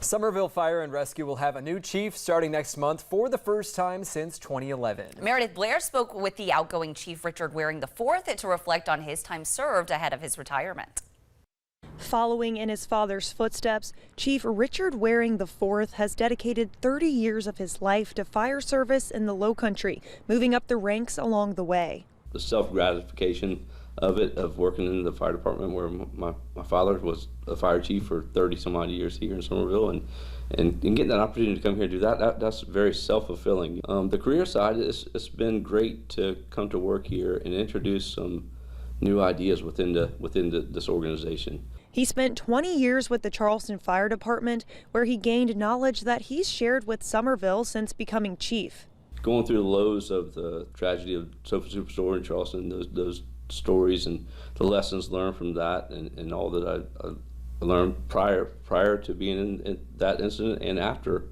Summerville Fire and Rescue will have a new chief starting next month for the first time since 2011. Meredith Blair spoke with the outgoing Chief Richard Waring IV to reflect on his time served ahead of his retirement. Following in his father's footsteps, Chief Richard Waring IV has dedicated 30 years of his life to fire service in the Lowcountry, moving up the ranks along the way. The self-gratification of it, of working in the fire department where my father was a fire chief for 30 some odd years here in Summerville, and getting that opportunity to come here and do that's very self-fulfilling. The career side, it's been great to come to work here and introduce some new ideas within this organization. He spent 20 years with the Charleston Fire Department, where he gained knowledge that he's shared with Summerville since becoming chief. Going through the lows of the tragedy of Sofa Superstore in Charleston, those stories and the lessons learned from that, and all that I learned prior to being in that incident and after,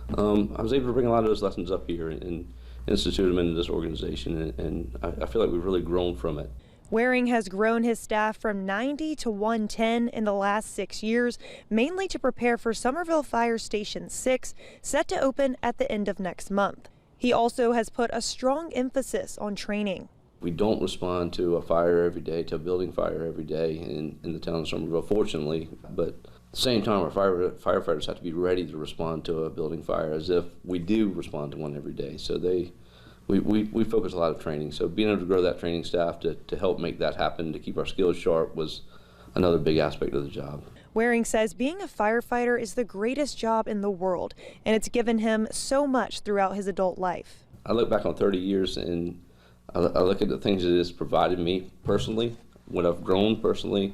I was able to bring a lot of those lessons up here and institute them into this organization, and I feel like we've really grown from it. Waring has grown his staff from 90 to 110 in the last 6 years, mainly to prepare for Summerville Fire Station 6, set to open at the end of next month. He also has put a strong emphasis on training. We don't respond to a fire every day, to a building fire every day in the town of Summerville, fortunately, but at the same time our firefighters have to be ready to respond to a building fire as if we do respond to one every day. So we focus a lot of training, so being able to grow that training staff to help make that happen, to keep our skills sharp, was another big aspect of the job. Waring says being a firefighter is the greatest job in the world, and it's given him so much throughout his adult life. I look back on 30 years and I look at the things that it's provided me personally, what I've grown personally,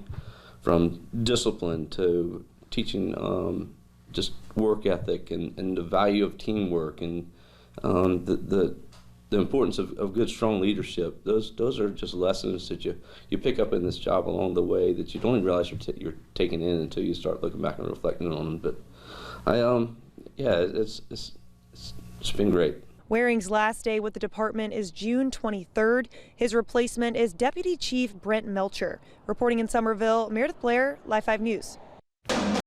from discipline to teaching just work ethic and the value of teamwork and the importance of good, strong leadership. Those are just lessons that you pick up in this job along the way that you don't even realize you're taking in until you start looking back and reflecting on them. But yeah, it's been great. Waring's last day with the department is June 23rd. His replacement is Deputy Chief Brent Melcher. Reporting in Summerville, Meredith Blair, Live 5 News.